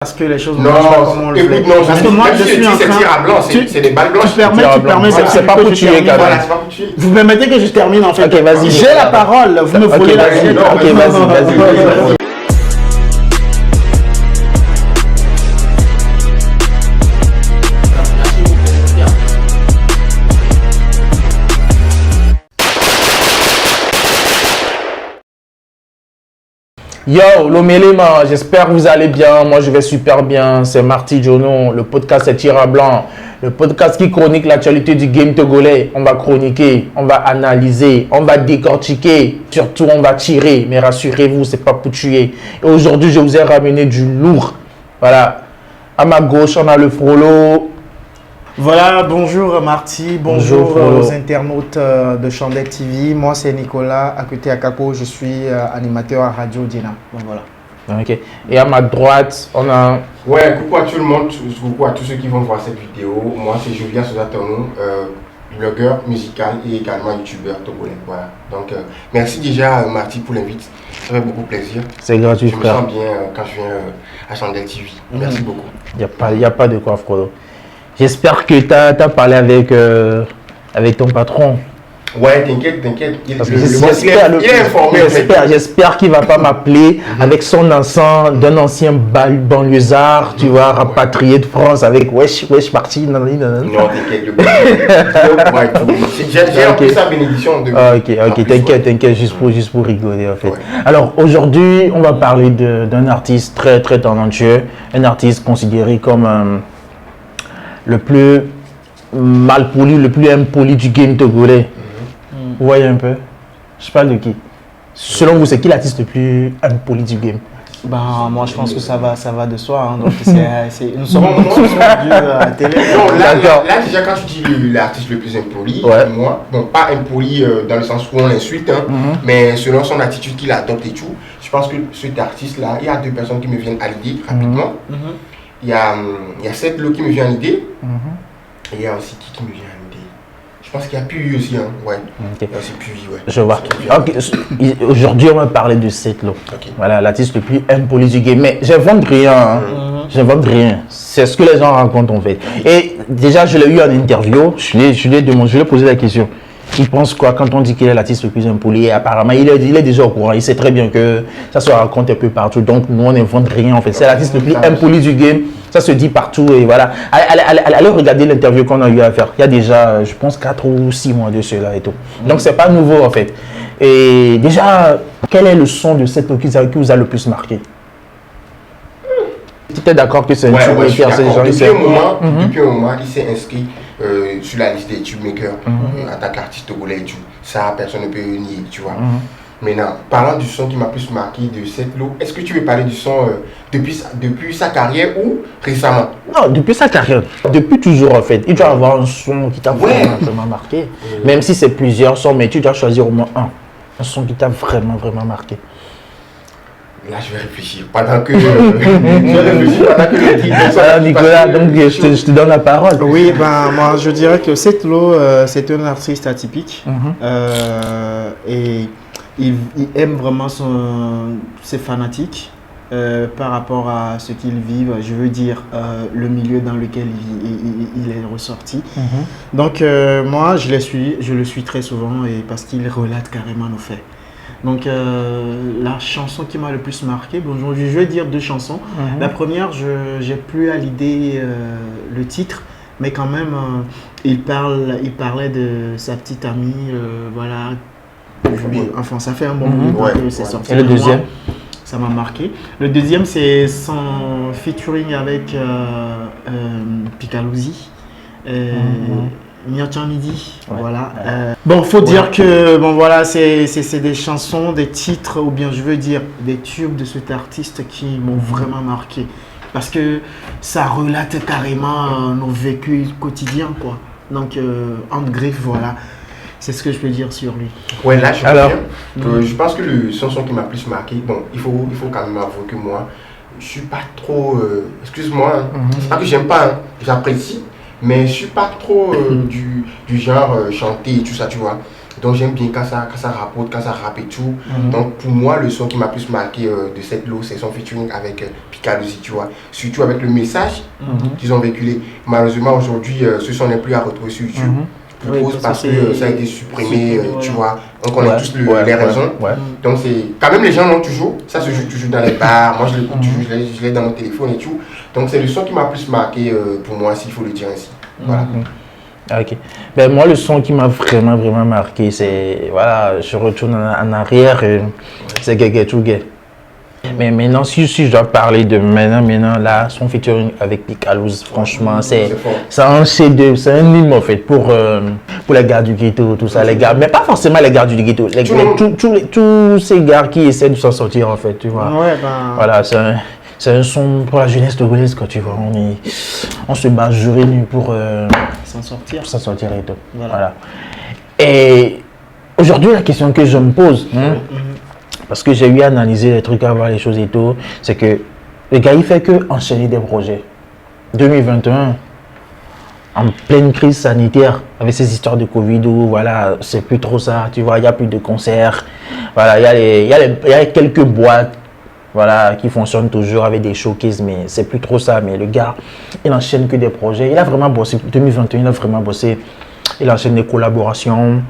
Parce que les choses ne marchent pas comme on le voulait. Parce que moi, je suis en train... C'est tir à blanc, c'est des balles blanches. Tu permets, c'est pas pour tuer, quand même. Vous permettez que je termine, en fait. Ok, vas-y. J'ai la parole, vous me volez la suite. Ok, vas-y. Yo, l'Omélema, j'espère que vous allez bien. Moi, je vais super bien. C'est Marty Jono. Le podcast c'est Tir à Blanc. Le podcast qui chronique l'actualité du game togolais. On va chroniquer, on va analyser, on va décortiquer. Surtout, on va tirer. Mais rassurez-vous, c'est pas pour tuer. Et aujourd'hui, je vous ai ramené du lourd. Voilà. À ma gauche, on a le Frollo. Voilà, bonjour Marty, bonjour aux internautes de Chandelle TV. Moi c'est Nicolas, à côté à Capo, je suis animateur à Radio Dina. Donc voilà. Ok. Et à ma droite, on a... Ouais, coucou à tout le monde, coucou à tous ceux qui vont voir cette vidéo. Moi c'est Julien Sozatono, blogueur musical et également youtubeur togolais. Voilà. Donc merci déjà Marty pour l'invite, ça fait beaucoup plaisir. C'est gratuit, frère. Je me sens bien quand je viens à Chandelle TV. Merci beaucoup. Il n'y a pas de quoi, Frollo. J'espère que tu as parlé avec ton patron. Ouais, t'inquiète. Il est informé. J'espère qu'il ne va pas m'appeler avec son accent d'un ancien banlieusard, tu vois, rapatrié de France avec wesh parti. Non, t'inquiète. J'ai appris sa bénédiction. Ok, t'inquiète, juste pour rigoler en fait. Ouais. Alors aujourd'hui, on va parler d'un artiste très très talentueux, un artiste considéré comme... le plus mal poli, le plus impoli du game togolais. Vous voyez un peu? Je parle de qui? Selon vous, c'est qui l'artiste le plus impoli du game? Moi je pense que ça va de soi. Hein. Donc nous sommes du à la télé. Là déjà quand tu dis l'artiste le plus impoli, moi, pas impoli dans le sens où on l'insulte, mais selon son attitude qu'il adopte et tout, je pense que cet artiste-là, il y a deux personnes qui me viennent à l'idée rapidement. Il y a Setlo qui me vient à l'idée. Et il y a aussi qui me vient à l'idée. Je pense qu'il y a Puy aussi. Hein. Ouais. Okay. Il y a aussi Puy, ouais. Je vois. Okay. Aujourd'hui, on va parler de Setlo. Okay. Voilà, l'artiste le plus impoli du game. Mais j'invente rien. Hein. J'invente rien. C'est ce que les gens racontent en fait. Et déjà, je l'ai eu en interview. Je lui ai posé la question. Il pense quoi quand on dit qu'il est l'artiste le plus impoli? Et apparemment, il est déjà au courant. Il sait très bien que ça se raconte un peu partout. Donc, nous, on n'invente rien en fait. C'est l'artiste le plus impoli du game. Ça se dit partout et voilà. Allez regarder l'interview qu'on a eu à faire. Il y a déjà, je pense, 4 ou 6 mois de cela et tout. Donc, c'est pas nouveau en fait. Et déjà, quel est le son de cette qui vous a le plus marqué? Tu es d'accord que c'est un tube maker? Depuis un moment, il s'est inscrit sur la liste des tube makers en tant qu'artiste togolais et tout. Ça, personne ne peut nier, tu vois. Maintenant, parlant du son qui m'a plus marqué de Setlo, est-ce que tu veux parler du son depuis sa carrière ou récemment? Non, depuis sa carrière. Depuis toujours en fait. Il doit avoir un son qui t'a vraiment marqué. Même si c'est plusieurs sons, mais tu dois choisir au moins un son qui t'a vraiment marqué. Là, je vais réfléchir pendant que le titre. Nicolas, donc je te donne la parole. Oui, moi je dirais que Setlo, c'est un artiste atypique et il aime vraiment ses fanatiques par rapport à ce qu'ils vivent. Je veux dire le milieu dans lequel il est ressorti. Donc moi, je le suis très souvent et parce qu'il relate carrément nos faits. Donc la chanson qui m'a le plus marqué, je vais dire 2 chansons. La première, j'ai plus à l'idée le titre, mais quand même il parlait de sa petite amie, voilà. Enfin, ça fait un bon moment que c'est sorti. Et le deuxième? Ça m'a marqué. Le deuxième, c'est son featuring avec Picalosi. Niachanidi, voilà. Faut dire que c'est des chansons, des titres, ou bien je veux dire des tubes de cet artiste qui m'ont vraiment marqué. Parce que ça relate carrément nos vécus quotidiens, quoi. Donc, entre griffes, voilà. C'est ce que je peux dire sur lui. Ouais, là, je pense que le son qui m'a plus marqué, il faut quand même avouer que moi, je suis pas trop, excuse-moi, c'est pas que j'aime pas, j'apprécie. Mais je suis pas trop du genre chanter et tout ça, tu vois. Donc j'aime bien quand ça rapporte, quand ça rappe et tout. Donc pour moi, le son qui m'a plus marqué de cette lot, c'est son featuring avec Picalosi, tu vois. Surtout avec le message qu'ils ont véhiculé. Malheureusement, aujourd'hui, ce son n'est plus à retrouver sur YouTube. Parce que ça a été supprimé, tu vois. On connaît tous les raisons. Donc c'est quand même les gens l'ont toujours. Ça se joue toujours dans les bars. Moi je l'écoute toujours, je l'ai dans mon téléphone et tout. Donc c'est le son qui m'a plus marqué pour moi, s'il faut le dire ainsi. Voilà. Ok. Ben, moi, le son qui m'a vraiment marqué, c'est, voilà, je retourne en arrière, c'est Get To Get. Mais maintenant, si je dois parler de maintenant, là, son featuring avec Picalosi, franchement, c'est un chef-d'œuvre, c'est un hymne en fait pour les gars du ghetto, tout ça, les gars, mais pas forcément les gars du ghetto, tous ces gars qui essaient de s'en sortir en fait, tu vois. Voilà, c'est un son pour la jeunesse togolaise, quand tu vois, on se bat jour et nuit pour s'en sortir et tout. Voilà. Et aujourd'hui, la question que je me pose, parce que j'ai eu à analyser les trucs, à voir les choses et tout, c'est que le gars, il fait que enchaîner des projets. 2021, en pleine crise sanitaire, avec ces histoires de Covid où, voilà, c'est plus trop ça, tu vois, il n'y a plus de concerts, voilà, il y a quelques boîtes, voilà, qui fonctionnent toujours avec des showcases, mais c'est plus trop ça. Mais le gars, il enchaîne que des projets. Il a vraiment bossé, 2021, il a vraiment bossé. Il enchaîne des collaborations,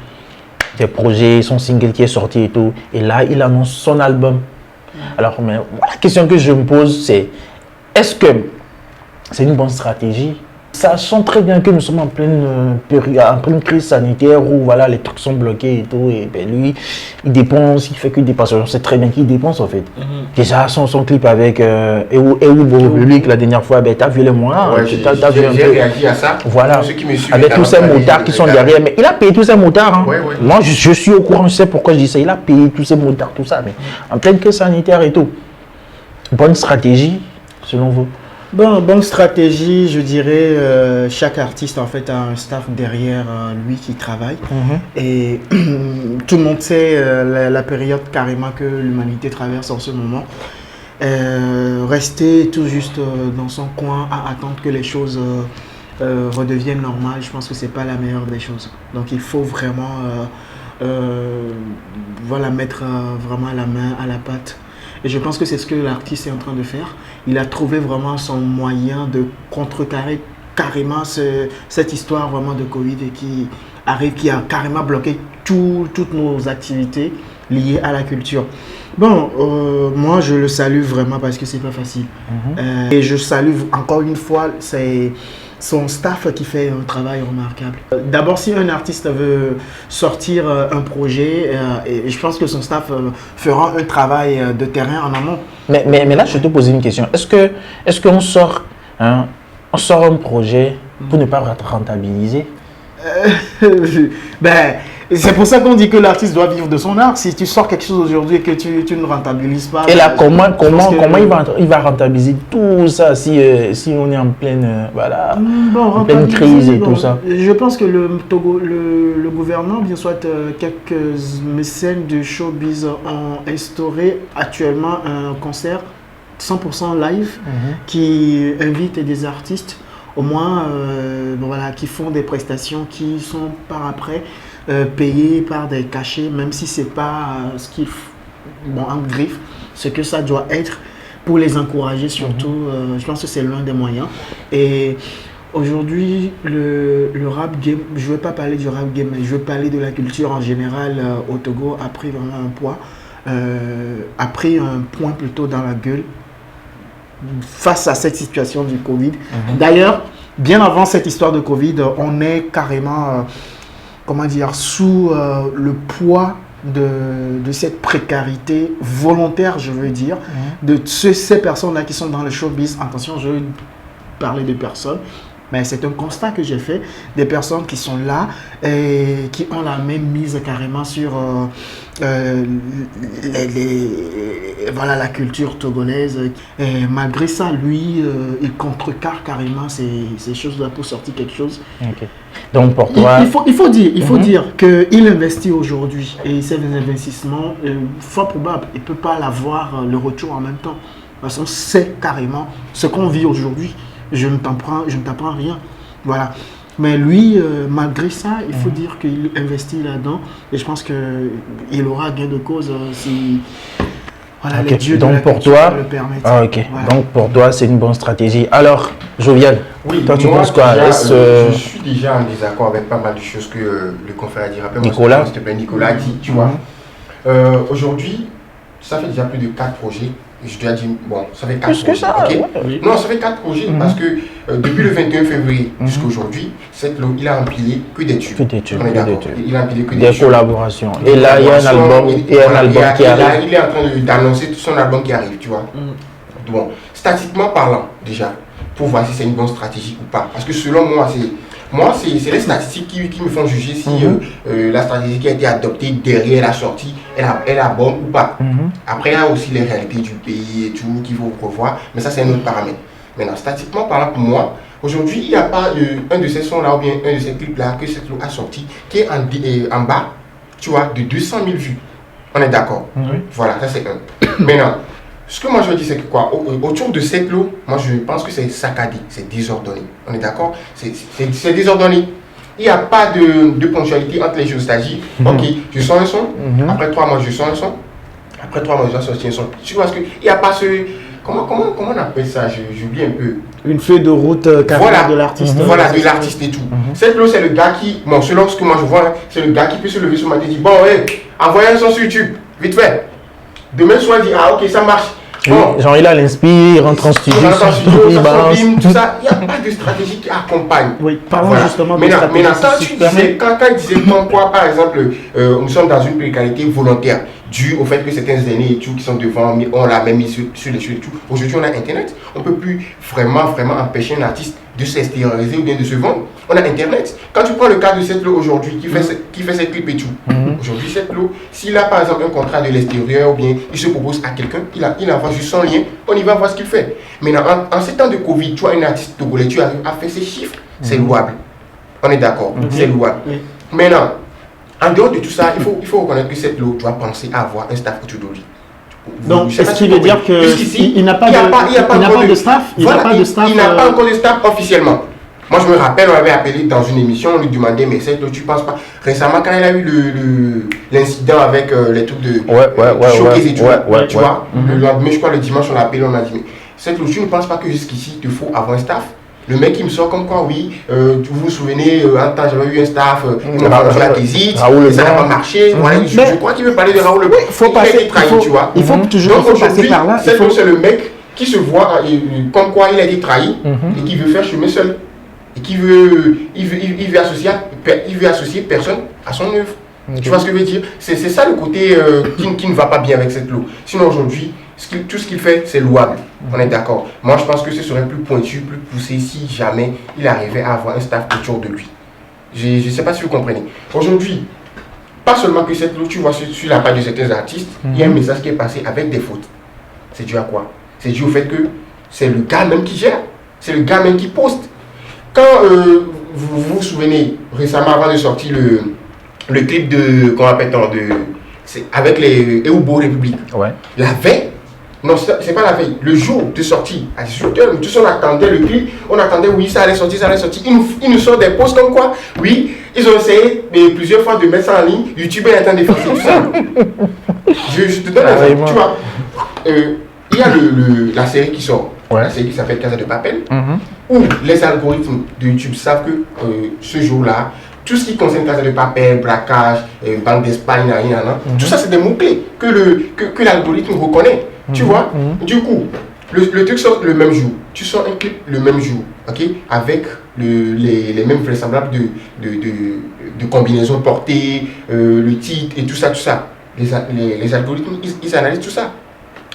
des projets, son single qui est sorti et tout. Et là, il annonce son album. Alors, mais, la question que je me pose, c'est est-ce que c'est une bonne stratégie? Sachant très bien que nous sommes en pleine crise sanitaire où voilà, les trucs sont bloqués et tout, et ben lui, il dépense, il fait que dépenser. On sait très bien qu'il dépense en fait. Déjà, son clip avec lui, la dernière fois, ben, t'as vu les mois, t'as vu un peu. J'ai réagi à ça. Voilà, avec tous ces motards qui sont derrière. Mais il a payé tous ces motards. Hein. Moi, je suis au courant, je sais pourquoi je dis ça. Il a payé tous ces motards, tout ça. Mais en pleine crise sanitaire et tout. Bonne stratégie, selon vous? Bon, bonne stratégie, je dirais, chaque artiste en fait a un staff derrière lui qui travaille. Et tout le monde sait la période carrément que l'humanité traverse en ce moment. Rester tout juste dans son coin à attendre que les choses redeviennent normales, je pense que c'est pas la meilleure des choses. Donc il faut vraiment voilà, mettre vraiment la main à la pâte. Et je pense que c'est ce que l'artiste est en train de faire. Il a trouvé vraiment son moyen de contrecarrer carrément cette histoire vraiment de Covid et qui a carrément bloqué toutes nos activités liées à la culture. Bon, moi je le salue vraiment parce que c'est pas facile. Et je salue encore une fois, c'est son staff qui fait un travail remarquable. D'abord, si un artiste veut sortir un projet, et je pense que son staff fera un travail de terrain en amont. Mais là, je vais te poser une question. Est-ce qu'on sort, on sort un projet pour ne pas rentabiliser? Ben, c'est pour ça qu'on dit que l'artiste doit vivre de son art. Si tu sors quelque chose aujourd'hui et que tu ne rentabilises pas... Et là, comment il va rentabiliser tout ça si on est en pleine, voilà, en pleine crise et tout ça? Je pense que le gouvernement, bien soit quelques mécènes de showbiz ont instauré actuellement un concert 100% live qui invite des artistes au moins voilà, qui font des prestations qui sont par après payées par des cachets, même si c'est pas ce qu'il en griffe, ce que ça doit être pour les encourager surtout. Je pense que c'est l'un des moyens. Et aujourd'hui, le rap game, je ne veux pas parler du rap game, mais je veux parler de la culture en général au Togo, a pris vraiment un poids, a pris un point plutôt dans la gueule face à cette situation du Covid. D'ailleurs, bien avant cette histoire de Covid, on est carrément, comment dire, sous le poids de cette précarité volontaire, je veux dire, de ces personnes-là qui sont dans le showbiz. Attention, je veux parler de personnes, mais c'est un constat que j'ai fait, des personnes qui sont là et qui ont la même mise carrément sur voilà, la culture togolaise. Et malgré ça, lui, il contrecarre carrément ces choses-là pour sortir quelque chose. Donc pour toi... Il faut dire qu'il investit aujourd'hui et ces investissements, fort probable, il ne peut pas l'avoir le retour en même temps. Parce qu'on sait carrément ce qu'on vit aujourd'hui. Je ne t'apprends rien. Voilà. Mais lui, malgré ça, il faut dire qu'il investit là-dedans. Et je pense qu'il aura gain de cause si voilà, les dieux donc de la pour culture toi, le permettent. voilà. Donc pour toi, c'est une bonne stratégie. Alors, Jovial, oui, toi, tu penses quoi? Je suis déjà en désaccord avec pas mal de choses que le confrère a dit. Nicolas, s'il te plaît, Nicolas dit, tu vois. Aujourd'hui, ça fait déjà plus de 4 projets. Je dois dire, bon, ça fait 4 projets. Okay? Non, ça fait 4 projets parce que depuis le 21 février jusqu'à aujourd'hui, cette lot, il a empilé que des tubes. Il a empilé que des collaborations. Et là, il y a un album, qui arrive. Il est en train d'annoncer son album qui arrive, tu vois. Bon, statistiquement parlant, déjà, pour voir si c'est une bonne stratégie ou pas. Parce que selon moi, c'est les statistiques qui me font juger si la stratégie qui a été adoptée derrière la sortie est la bonne ou pas. Après, il y a aussi les réalités du pays et tout qu'il faut revoir, mais ça, c'est un autre paramètre. Maintenant, statistiquement parlant, pour moi, aujourd'hui, il n'y a pas un de ces sons-là ou bien un de ces clips-là que cette a sorti qui est en bas, tu vois, de 200 000 vues. On est d'accord? Voilà, ça c'est un. Maintenant, ce que moi je veux dire, c'est que quoi, autour de cette lot, moi je pense que c'est saccadé, c'est désordonné. On est d'accord? C'est désordonné. Il n'y a pas de ponctualité entre les choses. C'est-à-dire, ok, je sens un son, après 3 mois je sens un son, après 3 mois je dois sortir un son. Tu vois, parce qu'il n'y a pas ce. Comment on appelle ça? J'oublie un peu. Une feuille de route de l'artiste. Voilà, de l'artiste et tout. Cette lot, c'est le gars qui, bon, selon ce que moi je vois, c'est le gars qui peut se lever ce matin et dire, bon, hey, envoyez un son sur YouTube, vite fait. Demain soir, il dit, ah ok, ça marche. Bon. Genre il a l'inspire, il rentre en studio, il balance tout ça. Il n'y a pas de stratégie qui accompagne. Oui, parlons justement de stratégie. Quand il disait quoi, par exemple, nous sommes dans une précarité volontaire due au fait que certains aînés et tout qui sont devant ont la même mise sur les choses et tout. Aujourd'hui, on a Internet. On ne peut plus vraiment empêcher un artiste de s'extérioriser ou bien de se vendre. On a Internet. Quand tu prends le cas de cette lot aujourd'hui qui fait ses clips et tout. Aujourd'hui, cette lot, s'il a par exemple un contrat de l'extérieur ou bien il se propose à quelqu'un, il envoie juste son lien, on y va voir ce qu'il fait. Maintenant, en ces temps de Covid, tu as un artiste togolais, tu arrives à faire ses chiffres, c'est louable. On est d'accord, c'est louable. Maintenant, en dehors de tout ça, il faut reconnaître que cette lot doit penser à avoir un staff autour de lui. Donc, est-ce qu'il veut dire qu'il n'a pas de staff? Il n'a pas encore de staff officiellement. Moi, je me rappelle, on l'avait appelé dans une émission, on lui demandait, mais cette lot, tu penses pas? Récemment, quand il a eu l'incident avec les trucs de showcase et tout, tu vois, le lendemain, je crois, le dimanche, on l'a appelé, on a dit, mais cette lot, tu ne penses pas que jusqu'ici, il te faut avoir un staff? Le mec qui me sort comme quoi, oui, vous vous souvenez, un temps j'avais eu un staff, on m'a vendu à Kézit, ça n'a pas marché. Voilà, je crois qu'il veut parler de Raoul Le Bon. Il faut toujours passer par là. C'est le mec qui se voit comme quoi il a été trahi et qui veut faire chemin seul. Et qui veut, il veut associer personne à son œuvre. Tu vois ce que je veux dire? C'est ça le côté qui ne va pas bien avec cette lot. Sinon aujourd'hui, tout ce qu'il fait, c'est louable. On est d'accord. Moi, je pense que ce serait plus pointu, plus poussé si jamais il arrivait à avoir un staff autour de lui. Je ne sais pas si vous comprenez. Aujourd'hui, pas seulement que cette lot, tu vois sur la page de certains artistes, il y a un message qui est passé avec des fautes. C'est dû à quoi? C'est dû au fait que c'est le gars même qui gère. C'est le gars même qui poste. Quand vous vous souvenez, récemment, avant de sortir le clip de, qu'on appelle avec les Eubo République, la veille, non, c'est pas la veille, le jour de sortie, à 18h, tous on attendait le clip, on attendait, oui, ça allait sortir. Ils nous sortent des posts comme quoi, oui, ils ont essayé plusieurs fois de mettre ça en ligne, YouTube est en train de faire tout ça. Je te donne un exemple, tu vois, il y a la série qui sort, la série qui s'appelle Casa de Papel, où les algorithmes de YouTube savent que ce jour-là, tout ce qui concerne Casa de Papel, braquage, Banque d'Espagne, tout ça c'est des mots-clés que l'algorithme reconnaît. Tu vois? Du coup, le truc sort le même jour. Tu sors un clip le même jour, ok? Avec les mêmes vraisemblables de combinaisons portées, le titre et tout ça. Les algorithmes, ils analysent tout ça.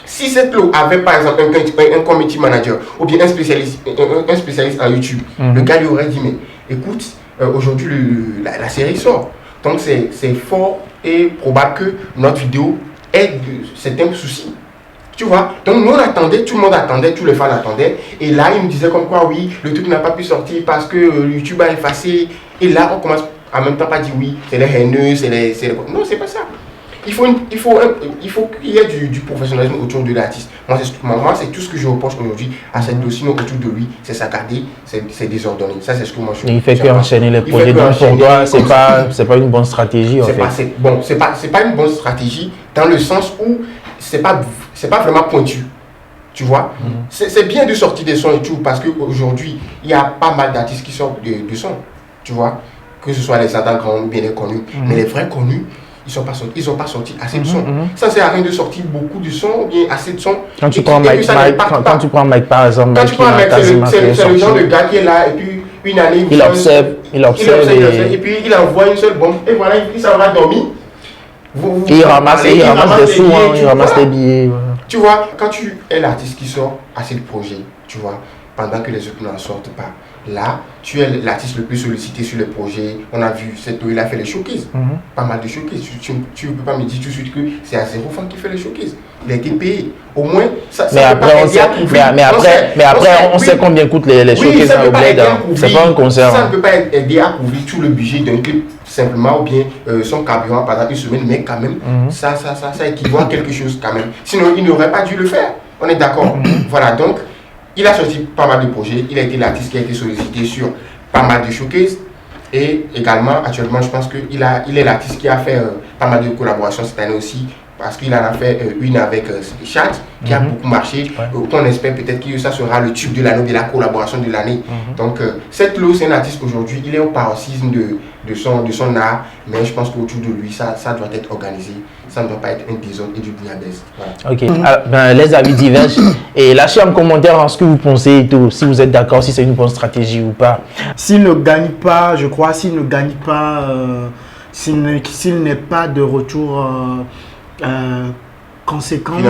Si cette lot avait par exemple un community manager ou bien un spécialiste en YouTube, le gars lui aurait dit, mais écoute, aujourd'hui la série sort. Donc c'est fort et probable que notre vidéo ait certains soucis. Tu vois, donc nous on attendait, tout le monde attendait, tous les fans attendaient. Et là, ils me disaient comme quoi, oui, le truc n'a pas pu sortir parce que YouTube a effacé. Et là, on commence en même temps pas dire oui, c'est les haineux, c'est les... Non, c'est pas ça. il faut qu'il y ait du professionnalisme autour de l'artiste. Moi, c'est tout ce que je reproche aujourd'hui à cette dossier autour de lui. C'est saccadé, c'est désordonné. Ça, c'est ce que moi je. Il fait qu'enchaîner les projets. Donc pour toi, c'est pas une bonne stratégie. C'est pas une bonne stratégie dans le sens où c'est pas vraiment pointu. Tu vois, c'est bien de sortir des sons et tout parce qu'aujourd'hui, il y a pas mal d'artistes qui sortent de sons. Tu vois, que ce soit les attaques grands ou bien les connus. Mais les vrais connus, ils n'ont pas sorti assez de sons. Ça sert à rien de sortir beaucoup de sons ou bien assez de sons. Quand tu prends Mike, par exemple, c'est le genre de gars qui est là et puis une année, il observe et puis il envoie une seule bombe et voilà, il s'en va dormir. Il ramasse des sous, il ramasse des billets. Tu vois, quand tu es l'artiste qui sort assez de projets, tu vois, pendant que les autres n'en sortent pas, là, tu es l'artiste le plus sollicité sur les projets. On a vu, il a fait les showcases, pas mal de showcases. Tu ne peux pas me dire tout de suite que c'est à 0 francs qui fait les showcases. Il a été payé. Au moins, ça mais après, on sait combien coûtent les showcases au bled. C'est pas un concert. Ça ne peut pas aider à couvrir tout le budget d'un clip simplement, ou bien son carburant pendant une semaine, mais quand même, ça équivaut à quelque chose quand même. Sinon, il n'aurait pas dû le faire. On est d'accord. Voilà, donc, il a sorti pas mal de projets. Il a été l'artiste qui a été sollicité sur pas mal de showcases. Et également, actuellement, je pense qu'il est l'artiste qui a fait pas mal de collaborations cette année aussi. Parce qu'il en a fait une avec Chat, qui a beaucoup marché. On espère peut-être que ça sera le tube de l'année, de la collaboration de l'année. Donc, Seth Lo, c'est un artiste aujourd'hui, il est au paroxysme de son art, mais je pense qu'autour de lui, ça doit être organisé. Ça ne doit pas être un désordre et du bouillabaisse. Voilà. Ok, alors, les avis divergent. Et lâchez un commentaire en ce que vous pensez et tout, si vous êtes d'accord, si c'est une bonne stratégie ou pas. S'il ne gagne pas, je crois, s'il ne gagne pas, s'il n'est pas de retour conséquente,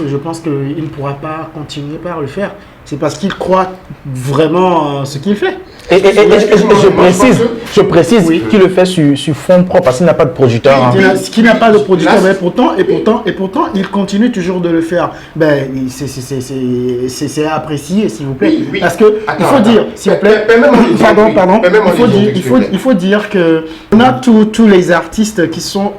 je pense qu'il ne pourra pas continuer par le faire. C'est parce qu'il croit vraiment ce qu'il fait. Et je précise qu'il le fait sur fond propre parce qu'il n'a pas de producteur. Qu'il n'a pas de producteur, mais pourtant, il continue toujours de le faire. Ben, c'est à apprécier, s'il vous plaît. Oui. Parce que il faut dire, s'il vous plaît, pardon, il faut dire que on a tous les artistes qui sont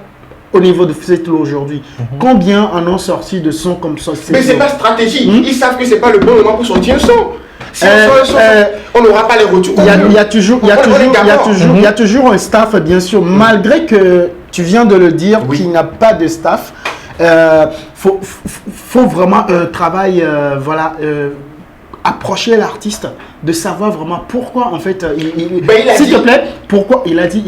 au niveau de Seth Lo aujourd'hui. Combien en ont sorti de sons comme ça? Mais c'est pas stratégique. Ils savent que c'est pas le bon moment pour sortir un son. Si on n'aura pas les retours. Il y a toujours un staff, bien sûr, malgré que tu viens de le dire qu'il n'y a pas de staff. Faut vraiment un travail, approcher l'artiste, de savoir vraiment pourquoi en fait s'il te plaît, pourquoi il a dit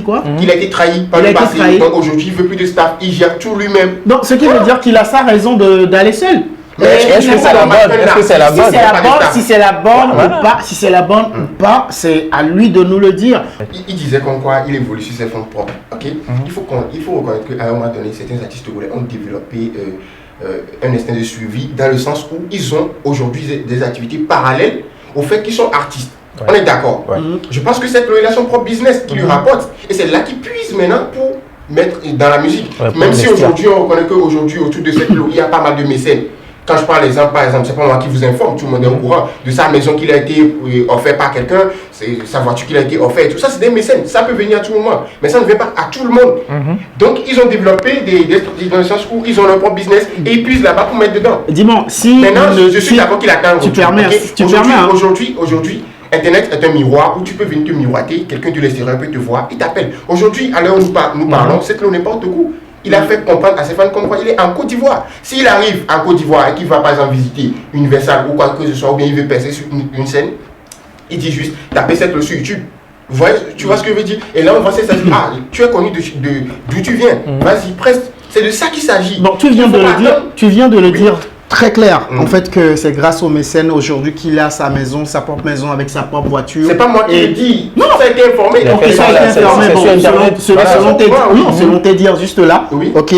quoi? Il a été trahi par le passé, donc aujourd'hui il veut plus de staff, il gère tout lui-même. Donc ce qui veut dire qu'il a sa raison d'aller seul. Est-ce que c'est la bonne? Si c'est la bonne ou pas, c'est à lui de nous le dire. Il disait comme quoi il évolue sur ses fonds propres. Ok. Il faut reconnaître qu'à un moment donné, certains artistes ont développé un instinct de suivi dans le sens où ils ont aujourd'hui des activités parallèles au fait qu'ils sont artistes. On est d'accord. Je pense que cette il a son propre business qui lui rapporte. Et c'est là qu'il puise maintenant pour mettre dans la musique. Même si aujourd'hui on reconnaît qu'aujourd'hui autour de cette il y a pas mal de mécènes. Quand je parle par exemple, c'est pas moi qui vous informe, tout le monde est au courant de sa maison qu'il a été offert par quelqu'un, c'est sa voiture qu'il a été offerte, tout ça c'est des mécènes, ça peut venir à tout moment, mais ça ne vient pas à tout le monde. Donc ils ont développé dans le sens où ils ont leur propre business et ils puissent là-bas pour mettre dedans. Dis-moi, si maintenant je suis d'accord qu'il attend. Tu permets, aujourd'hui, Internet est un miroir où tu peux venir te miroiter, quelqu'un de l'extérieur peut te voir, il t'appelle. Aujourd'hui, à l'heure où nous parlons, c'est que l'on n'importe où. Il a fait comprendre à ses fans comme quoi il est en Côte d'Ivoire. S'il arrive en Côte d'Ivoire et qu'il va par exemple visiter Universal ou quoi que ce soit, ou bien il veut percer sur une scène, il dit juste taper Seth Lo sur YouTube. Tu vois ce que je veux dire? Et là on va se dire, tu es connu d'où tu viens. Vas-y, preste. C'est de ça qu'il s'agit. Donc tu viens de le dire très clair, en fait, que c'est grâce aux mécènes aujourd'hui qu'il a sa maison, sa propre maison avec sa propre voiture. C'est pas moi qui le dis. Non, ça a été informé. Ça a été informé. Selon tes dires juste là. Ok.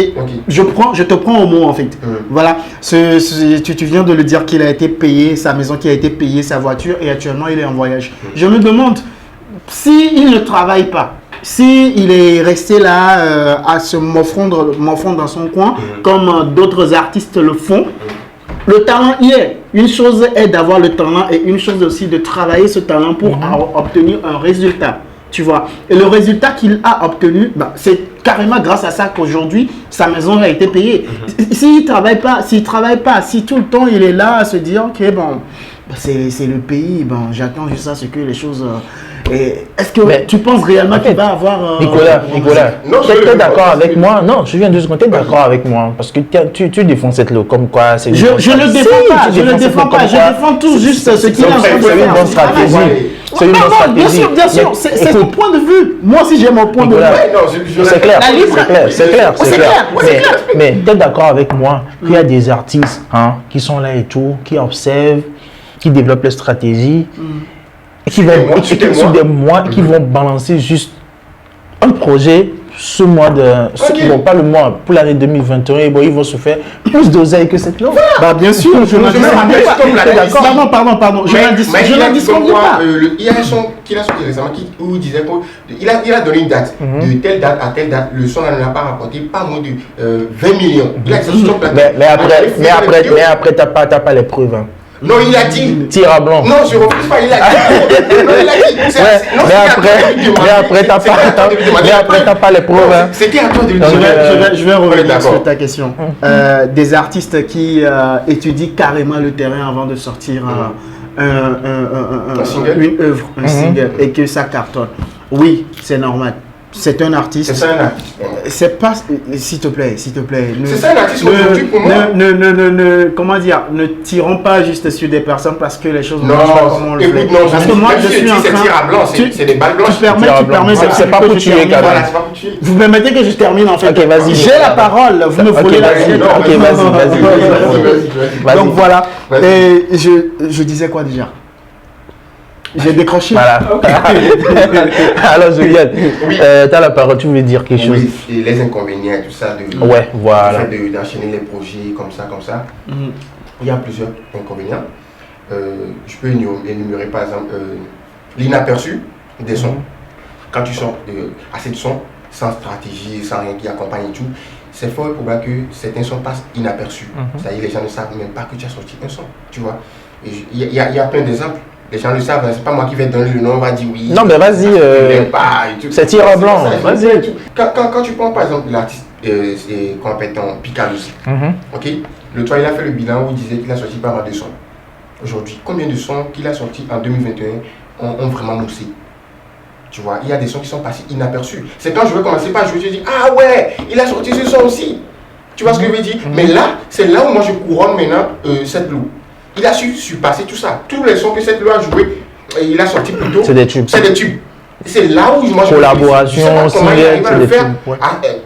Je te prends au mot en fait. Voilà. Tu viens de le dire qu'il a été payé, sa maison qui a été payée, sa voiture et actuellement il est en voyage. Je me demande s'il ne travaille pas. S'il est resté là à se morfondre dans son coin, comme d'autres artistes le font, le talent y est. Une chose est d'avoir le talent et une chose aussi de travailler ce talent pour obtenir un résultat. Tu vois. Et le résultat qu'il a obtenu, c'est carrément grâce à ça qu'aujourd'hui, sa maison a été payée. S'il ne travaille pas, si tout le temps il est là à se dire, ok, bon, c'est le pays, j'attends juste à ce que les choses... Est-ce que tu penses réellement qu'il va avoir... Nicolas, tu es d'accord avec moi? Non, je viens de se compter d'accord avec moi. Parce que tu défends cette loi comme quoi... Je ne le défends pas, je défends tout juste ce qu'il a en train de faire. C'est une bonne stratégie. C'est une bonne stratégie. Bien sûr, c'est ton point de vue. Moi aussi j'ai mon point de vue. C'est clair. Mais tu es d'accord avec moi qu'il y a des artistes qui sont là et tout, qui observent, qui développent leur stratégie, qui vont balancer juste un projet ce mois bon, pas le mois, pour l'année 2021, ils vont se faire plus d'oseille que cette loi. Bien sûr, je n'en dis pardon. Je n'en dis pas. Il y a un son qu'il a sorti récemment où il disait qu'il a donné une date. De telle date à telle date, le son n'en a pas rapporté pas moins de 20 millions. Il a mais après, tu n'as pas les preuves. Non, il a dit. Tir à blanc. Non, je ne refuse pas, il a dit. Non, il a dit. Mais après, t'as pas les preuves. C'était à toi de le dire. Je vais revenir sur ta question. Des artistes qui étudient carrément le terrain avant de sortir une œuvre, un single, et que ça cartonne. Oui, c'est normal. C'est un artiste. C'est ça un artiste. C'est pas. S'il te plaît. C'est ça un artiste aujourd'hui pour moi. Comment dire? Ne tirons pas juste sur des personnes parce que les choses ne marchent pas comme on le fait. Parce que moi, je suis en train. C'est tir à blanc, c'est des balles blanches. Tu permets, c'est pas pour tuer, quand même. Vous me permettez que je termine en fait. Ok, vas-y. J'ai la parole. Vous me voulez la suite. Ok, vas-y. Donc voilà. Et je disais quoi déjà? J'ai décroché. Voilà. Alors, Juliette, tu as la parole, tu voulais dire quelque chose? Oui, et les inconvénients, tout ça, d'enchaîner les projets comme ça. Il y a plusieurs inconvénients. Je peux énumérer par exemple l'inaperçu des sons. Quand tu sors assez de sons, sans stratégie, sans rien qui accompagne et tout, c'est fort probable que certains sons passent inaperçus. C'est-à-dire les gens ne savent même pas que tu as sorti un son, tu vois. Il y a plein d'exemples. Les gens le savent, c'est pas moi qui vais donner le nom, on va dire oui. Non, mais vas-y, c'est tir à blanc, vas-y. Quand tu prends par exemple l'artiste compétent Picalosi, ok, le toit il a fait le bilan où il disait qu'il a sorti pas mal de sons. Aujourd'hui, combien de sons qu'il a sortis en 2021 ont vraiment moussé? Tu vois, il y a des sons qui sont passés inaperçus. C'est quand je vais commencer par jouer, je dis ah ouais, il a sorti ce son aussi. Tu vois ce que je veux dire? Mais là, c'est là où moi je couronne maintenant cette loup. Il a su surpasser tout ça. Tous les sons que cette loi a joué, il a sorti plutôt. C'est des tubes. C'est là où moi je collaboration, comment il arrive à le faire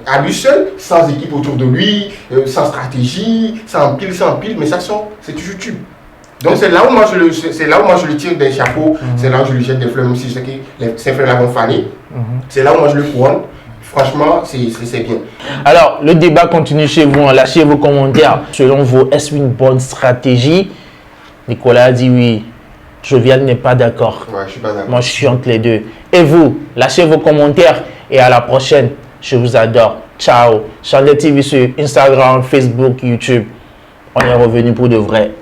à lui seul, sans équipe autour de lui, sans stratégie, sans pile, mais ça sort, c'est toujours tube. Donc c'est là où moi je le tire des chapeaux, c'est là où je lui jette des fleurs, même si je sais que ces fleurs là vont faner. C'est là où moi je le couronne. Franchement, c'est bien. Alors, le débat continue chez vous. Lâchez vos commentaires. Selon vous, est-ce une bonne stratégie? Nicolas a dit oui. Jovial n'est pas d'accord. Ouais, je suis pas d'accord. Moi, je suis entre les deux. Et vous, lâchez vos commentaires. Et à la prochaine. Je vous adore. Ciao. Chandler TV sur Instagram, Facebook, YouTube. On est revenu pour de vrai.